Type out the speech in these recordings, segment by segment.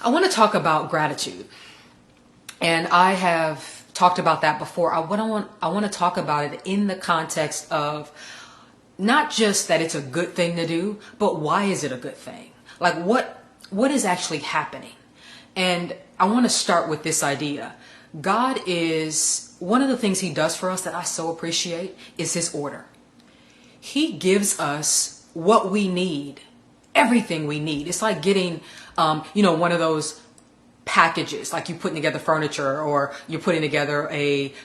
I want to talk about gratitude. And I have talked about that before. I want to talk about it in the context of not just that it's a good thing to do, but why is it a good thing? Like what is actually happening? And I want to start with this idea. God is, one of the things he does for us that I so appreciate is his order. He gives us what we need, everything we need. It's like getting, one of those packages, like you putting together furniture or you're putting together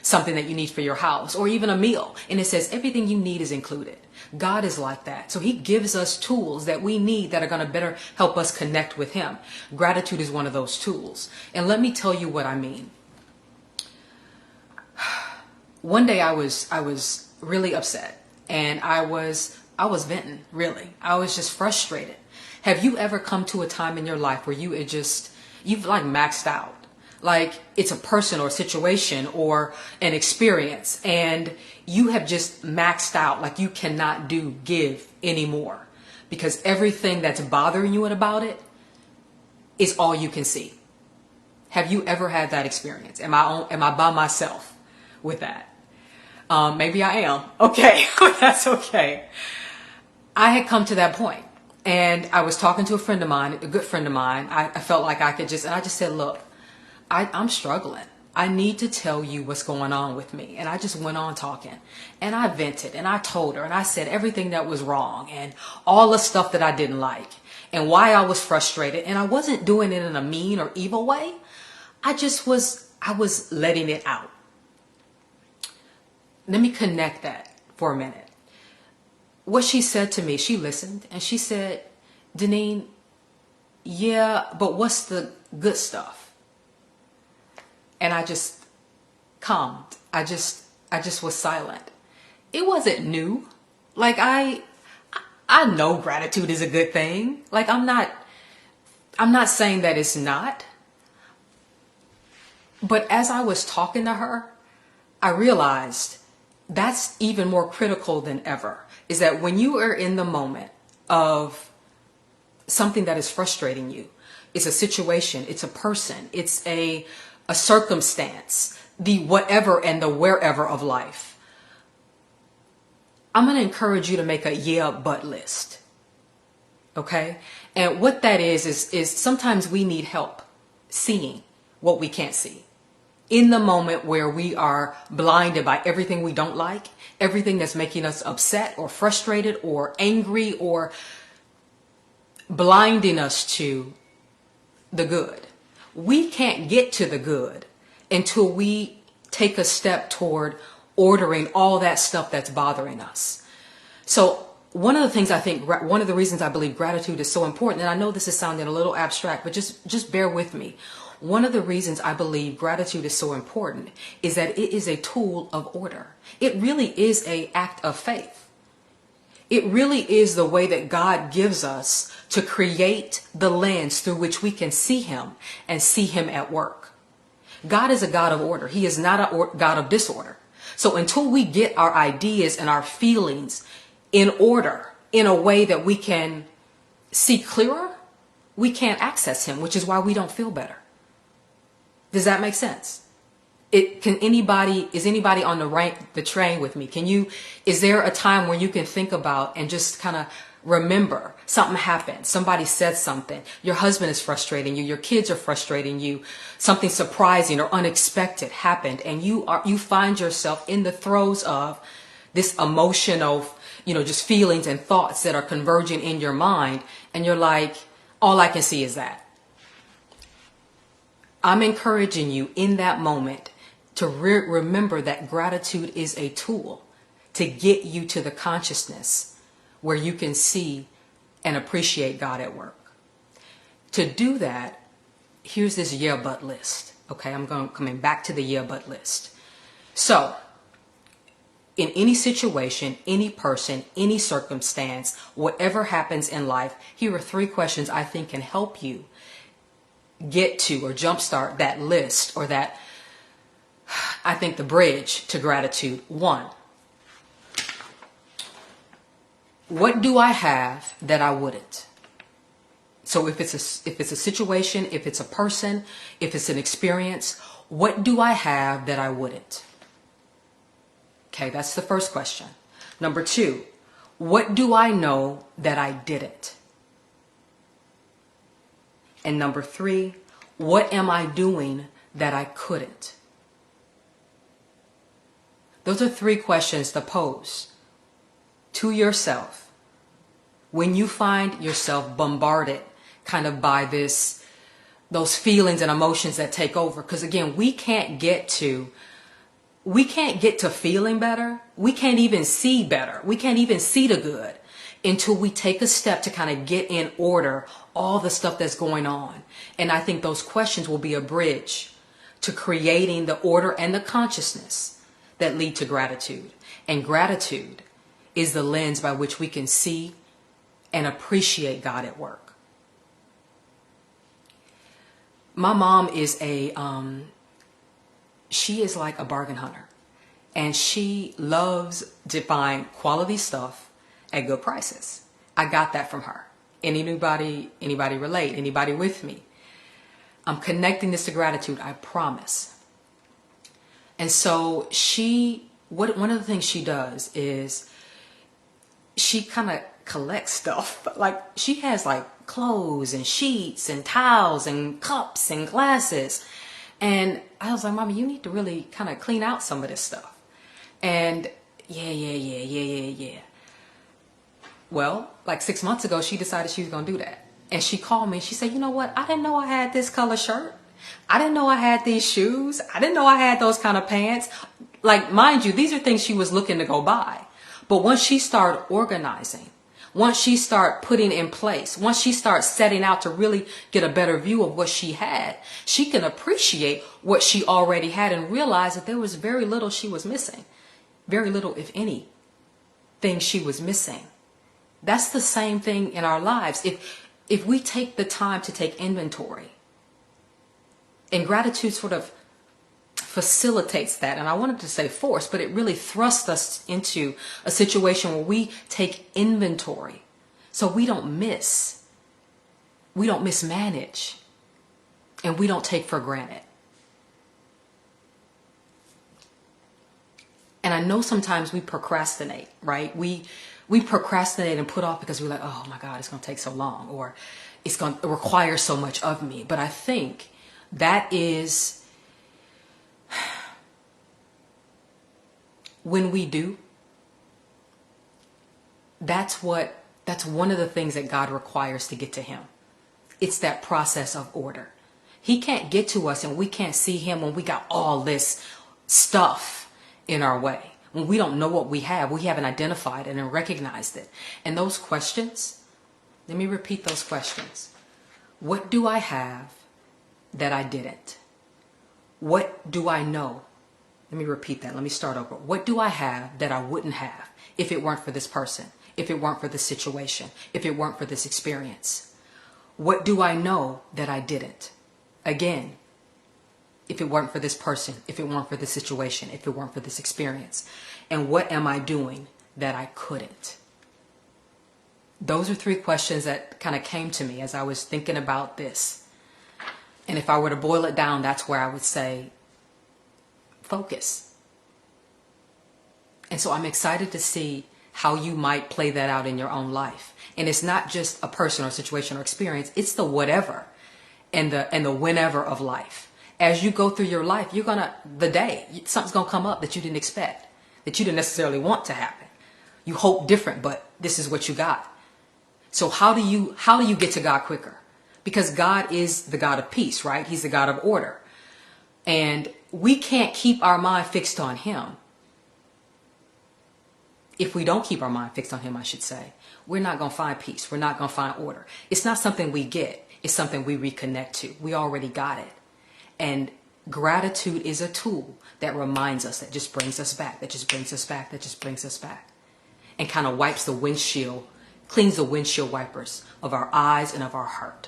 something that you need for your house or even a meal. And it says everything you need is included. God is like that. So he gives us tools that we need that are going to better help us connect with him. Gratitude is one of those tools. And let me tell you what I mean. One day I was really upset and I was venting, really. I was just frustrated. Have you ever come to a time in your life where you've like maxed out? Like it's a person or situation or an experience and you have just maxed out, like you cannot give anymore because everything that's bothering you about it is all you can see. Have you ever had that experience? Am I by myself with that? Maybe I am. Okay, that's okay. I had come to that point and I was talking to a friend of mine, a good friend of mine. I felt like I just said, look, I'm struggling. I need to tell you what's going on with me. And I just went on talking and I vented and I told her and I said everything that was wrong and all the stuff that I didn't like and why I was frustrated. And I wasn't doing it in a mean or evil way. I was letting it out. Let me connect that for a minute. What she said to me, she listened and she said, Deneen, yeah, but what's the good stuff? And I just calmed. I just was silent. It wasn't new. Like I know gratitude is a good thing. Like I'm not saying that it's not. But as I was talking to her, I realized that's even more critical than ever, is that when you are in the moment of something that is frustrating you, it's a situation, it's a person, it's a circumstance, the whatever and the wherever of life, I'm going to encourage you to make a yeah, but list. Okay? And what that is sometimes we need help seeing what we can't see. In the moment where we are blinded by everything we don't like, everything that's making us upset or frustrated or angry or blinding us to the good. We can't get to the good until we take a step toward ordering all that stuff that's bothering us. So one of the reasons I believe gratitude is so important, and I know this is sounding a little abstract, but just bear with me. One of the reasons I believe gratitude is so important is that it is a tool of order. It really is an act of faith. It really is the way that God gives us to create the lens through which we can see him and see him at work. God is a God of order. He is not a God of disorder. So until we get our ideas and our feelings in order in a way that we can see clearer, we can't access him, which is why we don't feel better. Does that make sense? Is anybody on the train with me? Is there a time where you can think about and just kind of remember something happened? Somebody said something. Your husband is frustrating you. Your kids are frustrating you. Something surprising or unexpected happened and you find yourself in the throes of this emotional, just feelings and thoughts that are converging in your mind. And you're like, all I can see is that. I'm encouraging you in that moment to remember that gratitude is a tool to get you to the consciousness where you can see and appreciate God at work. To do that, here's this yeah, but list. Okay, coming back to the yeah, but list. So, in any situation, any person, any circumstance, whatever happens in life, here are 3 questions I think can help you get to or jumpstart that list or that, I think, the bridge to gratitude. 1, what do I have that I wouldn't? So if it's a situation, if it's a person, if it's an experience, what do I have that I wouldn't? Okay, that's the first question. Number 2, what do I know that I didn't? And number 3, what am I doing that I couldn't? Those are 3 questions to pose to yourself when you find yourself bombarded kind of by those feelings and emotions that take over. Because again, we can't get to feeling better. We can't even see better. We can't even see the good until we take a step to kind of get in order all the stuff that's going on. And I think those questions will be a bridge to creating the order and the consciousness that lead to gratitude. And gratitude is the lens by which we can see and appreciate God at work. My mom is she is like a bargain hunter, and she loves to find quality stuff at good prices. I got that from her. Anybody relate? Anybody with me? I'm connecting this to gratitude, I promise. And so one of the things she does is she kind of collects stuff. Like she has like clothes and sheets and towels and cups and glasses. And I was like, Mommy, you need to really kind of clean out some of this stuff. And yeah. Well, like 6 months ago, she decided she was going to do that. And she called me. She said, you know what? I didn't know I had this color shirt. I didn't know I had these shoes. I didn't know I had those kind of pants. Like, mind you, these are things she was looking to go buy. But once she started organizing, once she started putting in place, once she started setting out to really get a better view of what she had, she can appreciate what she already had and realize that there was very little she was missing. Very little, if any, thing she was missing. That's the same thing in our lives. If we take the time to take inventory, and gratitude sort of facilitates that, and I wanted to say force, but it really thrusts us into a situation where we take inventory so we don't mismanage, and we don't take for granted. And I know sometimes we procrastinate, right? We procrastinate and put off because we're like, oh my God, it's going to take so long, or it's going to require so much of me. But I think that is when we do, that's one of the things that God requires to get to him. It's that process of order. He can't get to us and we can't see him when we got all this stuff in our way. When we don't know what we haven't identified it and recognized it. And those questions, let me repeat those questions. What do I have that I didn't? What do I know? Let me repeat that. Let me start over. What do I have that I wouldn't have if it weren't for this person, if it weren't for this situation, if it weren't for this experience? What do I know that I didn't? Again, if it weren't for this person, if it weren't for this situation, if it weren't for this experience. And what am I doing that I couldn't? Those are 3 questions that kind of came to me as I was thinking about this. And if I were to boil it down, that's where I would say, focus. And so I'm excited to see how you might play that out in your own life. And it's not just a person or situation or experience, it's the whatever and the whenever of life. As you go through your life, something's going to come up that you didn't expect, that you didn't necessarily want to happen. You hope different, but this is what you got. So how do you get to God quicker? Because God is the God of peace, right? He's the God of order. And we can't keep our mind fixed on him. If we don't keep our mind fixed on him, I should say, we're not going to find peace. We're not going to find order. It's not something we get. It's something we reconnect to. We already got it. And gratitude is a tool that reminds us, that just brings us back, that just brings us back, that just brings us back. And kind of wipes the windshield, cleans the windshield wipers of our eyes and of our heart.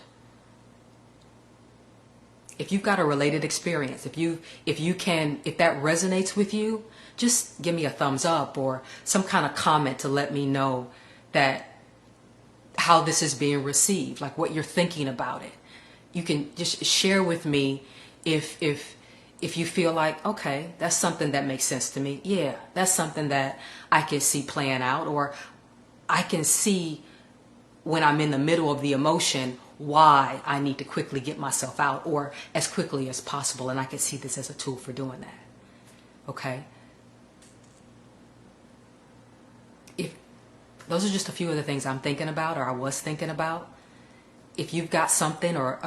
If you've got a related experience, if that resonates with you, just give me a thumbs up or some kind of comment to let me know that how this is being received, like what you're thinking about it. You can just share with me if you feel like, okay, that's something that makes sense to me. Yeah, that's something that I can see playing out, or I can see when I'm in the middle of the emotion why I need to quickly get myself out, or as quickly as possible, and I can see this as a tool for doing that. Okay? If those are just a few of the things I'm thinking about, or I was thinking about. If you've got something or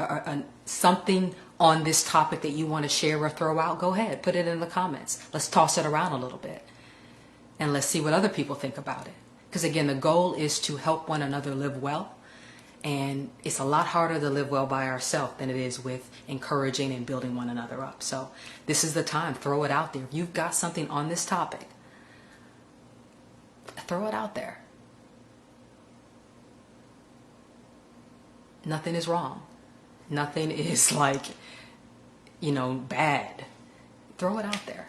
something on this topic that you want to share or throw out, go ahead, put it in the comments. Let's toss it around a little bit, and let's see what other people think about it. Because again, the goal is to help one another live well. And it's a lot harder to live well by ourselves than it is with encouraging and building one another up. So this is the time. Throw it out there. If you've got something on this topic, throw it out there. Nothing is wrong. Nothing is like, bad. Throw it out there.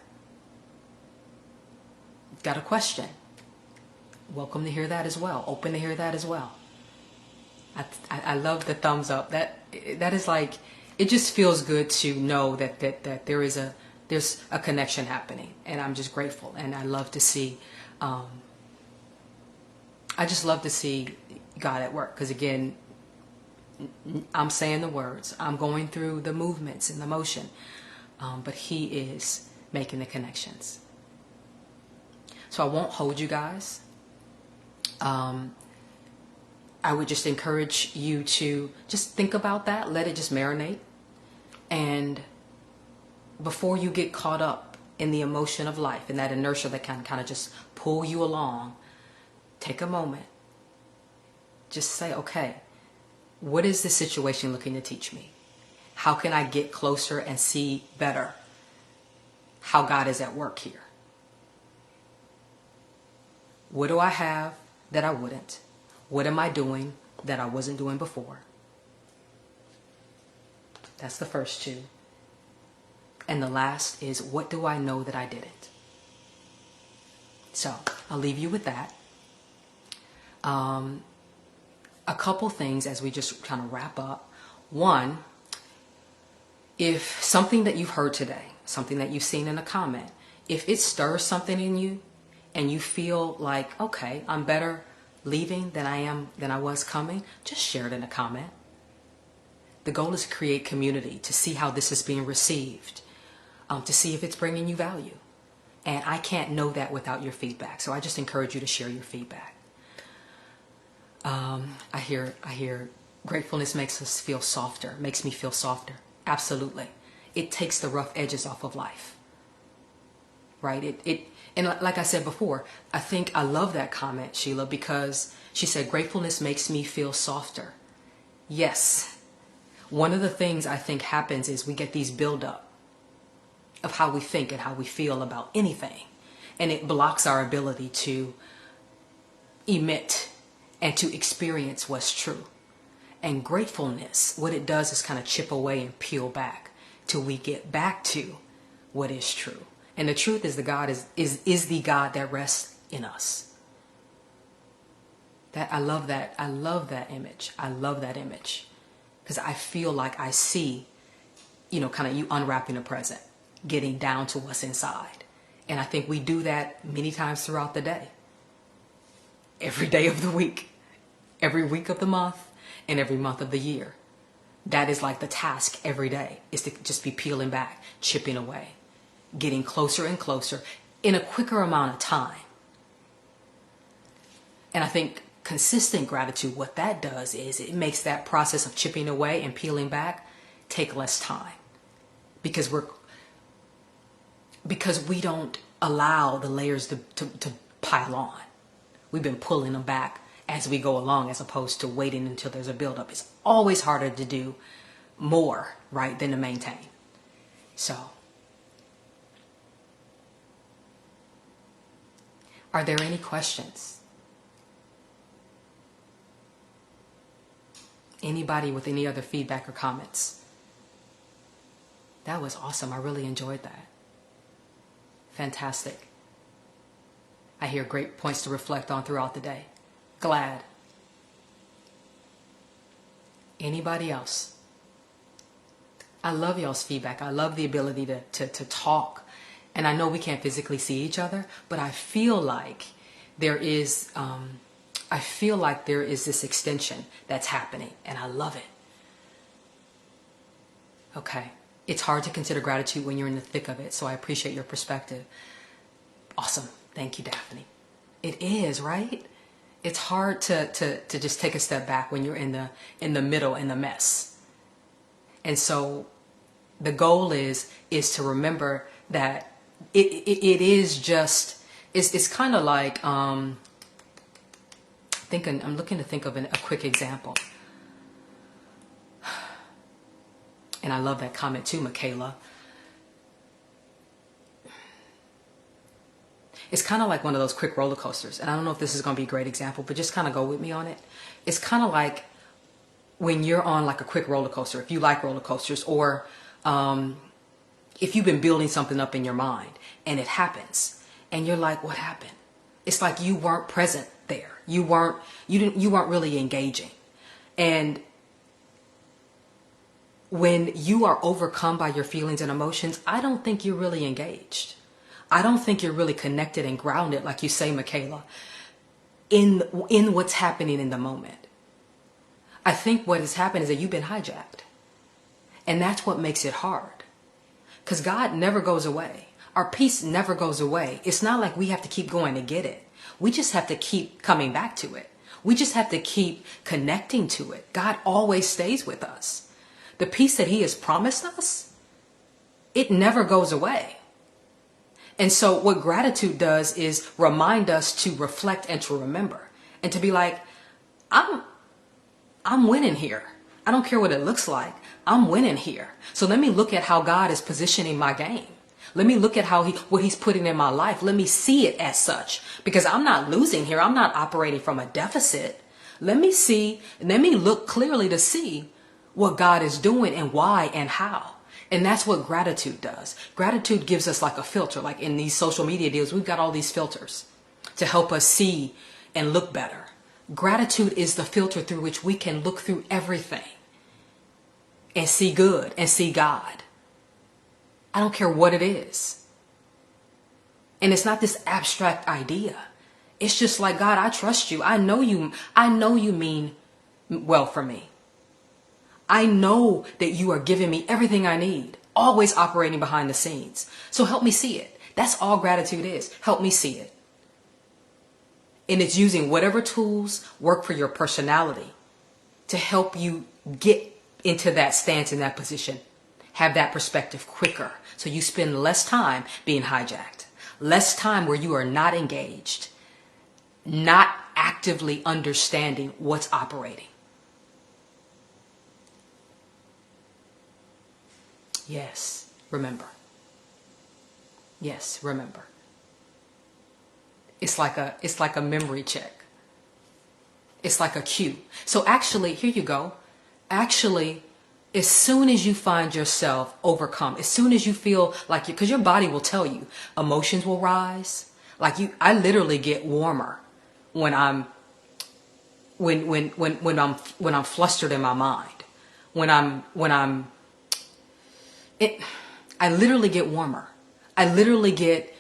Got a question? Welcome to hear that as well. Open to hear that as well. I love the thumbs up. That is like, it just feels good to know that there's a connection happening, and I'm just grateful. And I love to see, I just love to see God at work. Because again, I'm saying the words, I'm going through the movements and the motion, but He is making the connections. So I won't hold you guys. I would just encourage you to just think about that. Let it just marinate. And before you get caught up in the emotion of life and that inertia that can kind of just pull you along, take a moment. Just say, okay, what is this situation looking to teach me? How can I get closer and see better how God is at work here? What do I have that I wouldn't? What am I doing that I wasn't doing before? That's the first two. And the last is, what do I know that I didn't? So I'll leave you with that. A couple things as we just kind of wrap up. One, if something that you've heard today, something that you've seen in a comment, if it stirs something in you and you feel like, okay, I'm better leaving than I was coming, just share it in a comment. The goal is to create community, to see how this is being received, to see if it's bringing you value. And I can't know that without your feedback. So I just encourage you to share your feedback. I hear gratefulness makes us feel softer, makes me feel softer. Absolutely. It takes the rough edges off of life. Right? And like I said before, I think I love that comment, Sheila, because she said, gratefulness makes me feel softer. Yes. One of the things I think happens is we get these buildup of how we think and how we feel about anything. And it blocks our ability to emit and to experience what's true. And gratefulness, what it does is kind of chip away and peel back till we get back to what is true. And the truth is the God is the God that rests in us. I love that. I love that image. I love that image. Because I feel like I see, kind of you unwrapping a present, getting down to what's inside. And I think we do that many times throughout the day. Every day of the week, every week of the month, and every month of the year. That is like the task every day, is to just be peeling back, chipping away, getting closer and closer in a quicker amount of time. And I think consistent gratitude, what that does is it makes that process of chipping away and peeling back take less time, because we don't allow the layers to pile on. We've been pulling them back as we go along, as opposed to waiting until there's a buildup. It's always harder to do more, right, than to maintain. So, are there any questions? Anybody with any other feedback or comments? That was awesome. I really enjoyed that. Fantastic. I hear great points to reflect on throughout the day. Glad. Anybody else? I love y'all's feedback. I love the ability to talk. And I know we can't physically see each other, but I feel like there is this extension that's happening, and I love it. Okay. It's hard to consider gratitude when you're in the thick of it, so I appreciate your perspective. Awesome. Thank you, Daphne. It is, right? It's hard to just take a step back when you're in the middle, in the mess. And so the goal is to remember that it is just, it's kind of like, I'm looking to think of a quick example. And I love that comment too, Michaela. It's kind of like one of those quick roller coasters. And I don't know if this is going to be a great example, but just kind of go with me on it. It's kind of like when you're on like a quick roller coaster, if you like roller coasters, or if you've been building something up in your mind and it happens and you're like, what happened? It's like you weren't present there. You weren't really engaging. And when you are overcome by your feelings and emotions, I don't think you're really engaged. I don't think you're really connected and grounded, like you say, Michaela, in what's happening in the moment. I think what has happened is that you've been hijacked. And that's what makes it hard. Because God never goes away. Our peace never goes away. It's not like we have to keep going to get it. We just have to keep coming back to it. We just have to keep connecting to it. God always stays with us. The peace that He has promised us, it never goes away. And so what gratitude does is remind us to reflect and to remember and to be like, I'm winning here. I don't care what it looks like. I'm winning here. So let me look at how God is positioning my game. Let me look at what He's putting in my life. Let me see it as such, because I'm not losing here. I'm not operating from a deficit. Let me look clearly to see what God is doing and why and how. And that's what gratitude does. Gratitude gives us like a filter. Like in these social media deals, we've got all these filters to help us see and look better. Gratitude is the filter through which we can look through everything and see good and see God. I don't care what it is. And it's not this abstract idea. It's just like, God, I trust you. I know you mean well for me. I know that you are giving me everything I need, always operating behind the scenes. So help me see it. That's all gratitude is. Help me see it. And it's using whatever tools work for your personality to help you get into that stance, in that position. Have that perspective quicker. So you spend less time being hijacked. Less time where you are not engaged, not actively understanding what's operating. Yes, remember. Yes, remember. It's like a memory check. It's like a cue. So actually, here you go. Actually, as soon as you find yourself overcome, as soon as you feel like because your body will tell you, emotions will rise. I literally get warmer when I'm flustered in my mind. I literally get warmer. I literally get,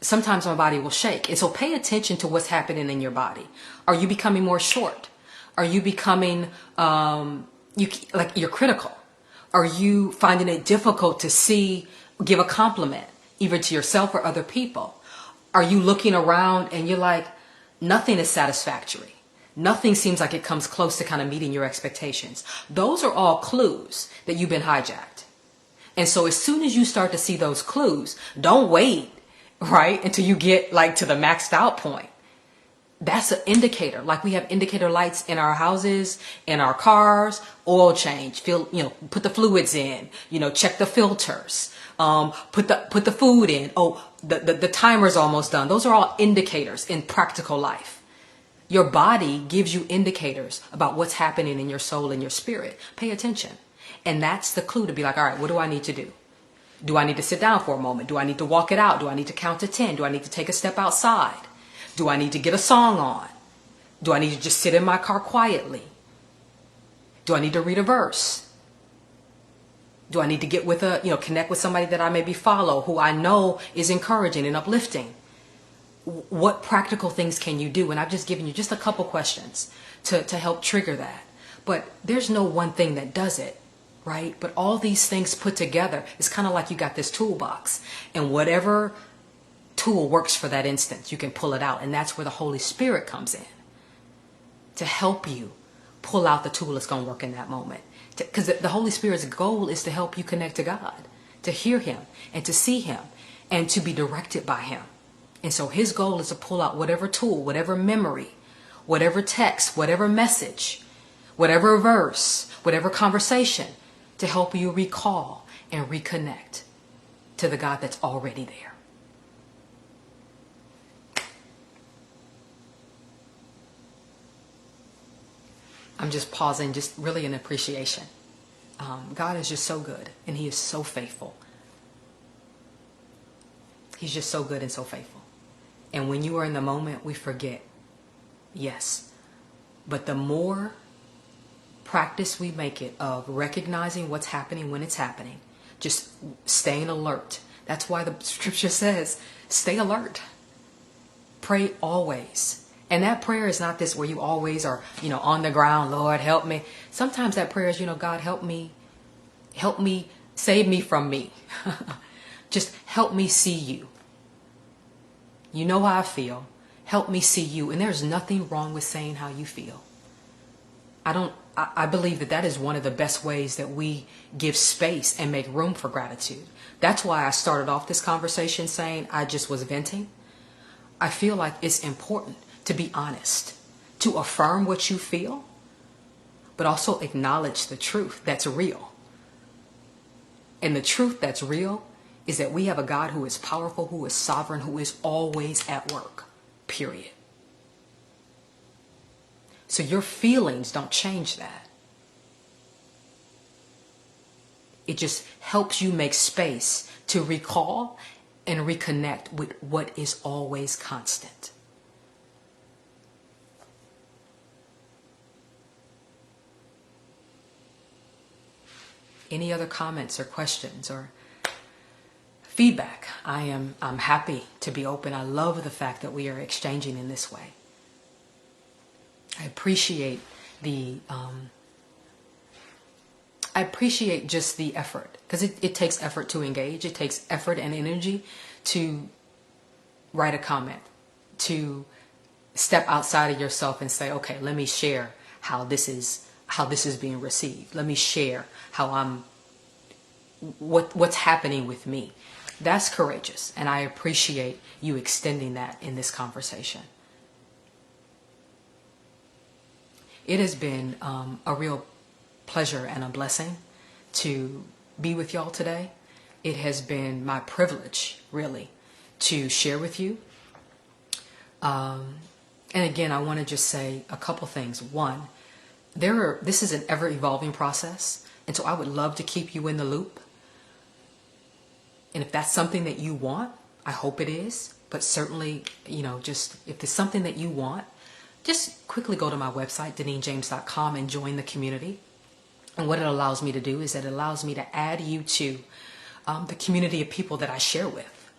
sometimes my body will shake. And so pay attention to what's happening in your body. Are you becoming more short? Are you becoming, you're critical? Are you finding it difficult to give a compliment, either to yourself or other people? Are you looking around and you're like, nothing is satisfactory? Nothing seems like it comes close to kind of meeting your expectations. Those are all clues that you've been hijacked. And so as soon as you start to see those clues, don't wait, right, until you get to the maxed out point. That's an indicator. Like we have indicator lights in our houses, in our cars, oil change, put the fluids in, check the filters, put the food in. Oh, the timer's almost done. Those are all indicators in practical life. Your body gives you indicators about what's happening in your soul and your spirit. Pay attention. And that's the clue to be like, all right, what do I need to do? Do I need to sit down for a moment? Do I need to walk it out? Do I need to count to 10? Do I need to take a step outside? Do I need to get a song on? Do I need to just sit in my car quietly? Do I need to read a verse? Do I need to get with connect with somebody that I maybe follow who I know is encouraging and uplifting? What practical things can you do? And I've just given you just a couple questions to help trigger that. But there's no one thing that does it, right? But all these things put together, it's kind of like you got this toolbox, and whatever tool works for that instance, you can pull it out. And that's where the Holy Spirit comes in to help you pull out the tool that's going to work in that moment. Because the Holy Spirit's goal is to help you connect to God, to hear Him and to see Him and to be directed by Him. And so His goal is to pull out whatever tool, whatever memory, whatever text, whatever message, whatever verse, whatever conversation, to help you recall and reconnect to the God that's already there. I'm just pausing, just really in appreciation. God is just so good, and He is so faithful. He's just so good and so faithful. And when you are in the moment, we forget. Yes. But the more practice we make it of recognizing what's happening when it's happening, just staying alert. That's why the scripture says, stay alert. Pray always. And that prayer is not this where you always are, on the ground, Lord, help me. Sometimes that prayer is, God, help me, save me from me. Just help me see you. You know how I feel. Help me see you. And there's nothing wrong with saying how you feel. I believe that is one of the best ways that we give space and make room for gratitude. That's why I started off this conversation saying I just was venting. I feel like it's important to be honest, to affirm what you feel, but also acknowledge the truth that's real. And the truth that's real is that we have a God who is powerful, who is sovereign, who is always at work, period. So your feelings don't change that. It just helps you make space to recall and reconnect with what is always constant. Any other comments or questions or feedback? I'm happy to be open. I love the fact that we are exchanging in this way. I appreciate just the effort, because it takes effort to engage. It takes effort and energy to write a comment, to step outside of yourself and say, okay, let me share how this is being received. Let me share how what's happening with me. That's courageous, and I appreciate you extending that in this conversation. It has been a real pleasure and a blessing to be with y'all today. It has been my privilege, really, to share with you. And again, I want to just say a couple things. One, this is an ever-evolving process, and so I would love to keep you in the loop. And if that's something that you want, I hope it is. But certainly, just if there's something that you want, just quickly go to my website, DeneenJames.com, and join the community. And what it allows me to do is that it allows me to add you to the community of people that I share with,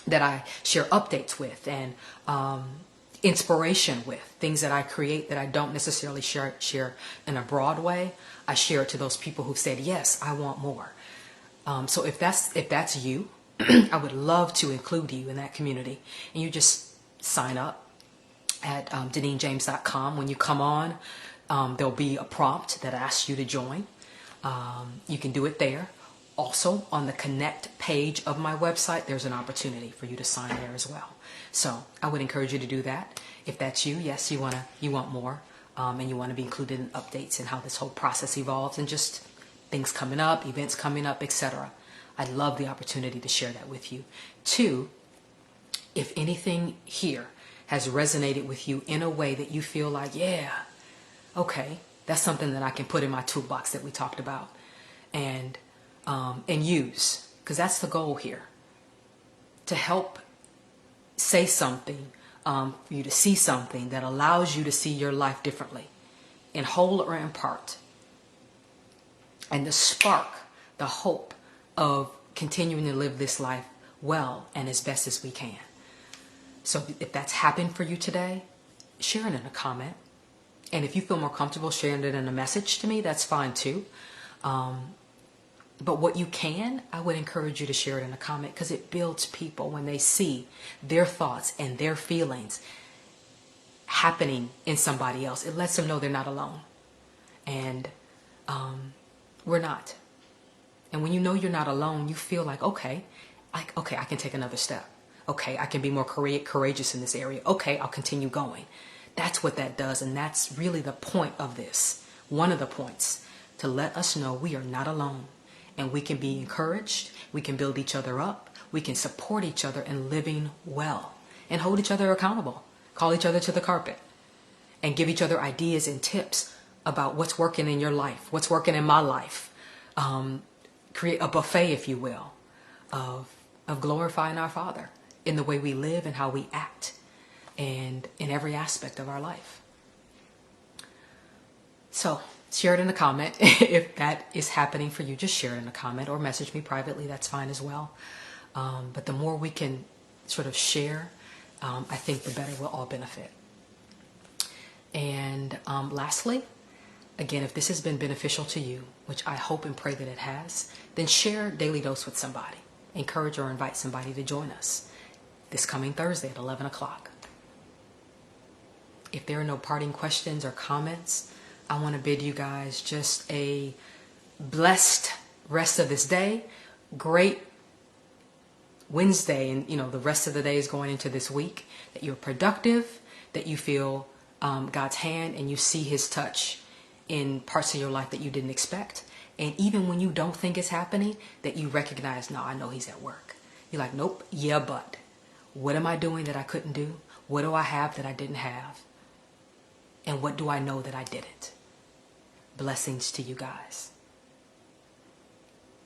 that I share updates with, and inspiration with, things that I create that I don't necessarily share in a broad way. I share it to those people who said, yes, I want more. So if that's you, I would love to include you in that community. And you just sign up at DeneenJames.com. When you come on, there'll be a prompt that asks you to join. You can do it there. Also, on the Connect page of my website, there's an opportunity for you to sign there as well. So I would encourage you to do that. If that's you, yes, you want more, and you want to be included in updates and how this whole process evolves and just things coming up, events coming up, etc. I'd love the opportunity to share that with you. Two, if anything here has resonated with you in a way that you feel like, yeah, okay, that's something that I can put in my toolbox that we talked about and use, because that's the goal here, to help say something, for you to see something that allows you to see your life differently, in whole or in part. and the spark, the hope of continuing to live this life well and as best as we can. So if that's happened for you today, share it in a comment. And if you feel more comfortable sharing it in a message to me, that's fine too. But what you can, I would encourage you to share it in a comment, because it builds people when they see their thoughts and their feelings happening in somebody else. It lets them know they're not alone. And we're not. And when you know you're not alone, you feel like, okay, I can take another step. Okay, I can be more courageous in this area. Okay, I'll continue going. That's what that does. And that's really the point of this. One of the points, to let us know we are not alone. And we can be encouraged. We can build each other up. We can support each other in living well. And hold each other accountable. Call each other to the carpet. And give each other ideas and tips about what's working in your life. What's working in my life. Create a buffet, if you will, of glorifying our Father in the way we live and how we act, and in every aspect of our life. So share it in a comment. If that is happening for you, just share it in a comment or message me privately. That's fine as well. But the more we can sort of share, I think the better we'll all benefit. And lastly, again, if this has been beneficial to you, which I hope and pray that it has, then share Daily Dose with somebody. Encourage or invite somebody to join us this coming Thursday at 11 o'clock. If there are no parting questions or comments, I want to bid you guys just a blessed rest of this day. Great Wednesday, and the rest of the day is going into this week. That you're productive, that you feel God's hand and you see His touch in parts of your life that you didn't expect. And even when you don't think it's happening, that you recognize, no, I know He's at work. You're like, nope, yeah, but what am I doing that I couldn't do? What do I have that I didn't have? And what do I know that I didn't? Blessings to you guys.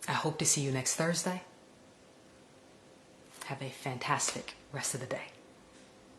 I hope to see you next Thursday. Have a fantastic rest of the day.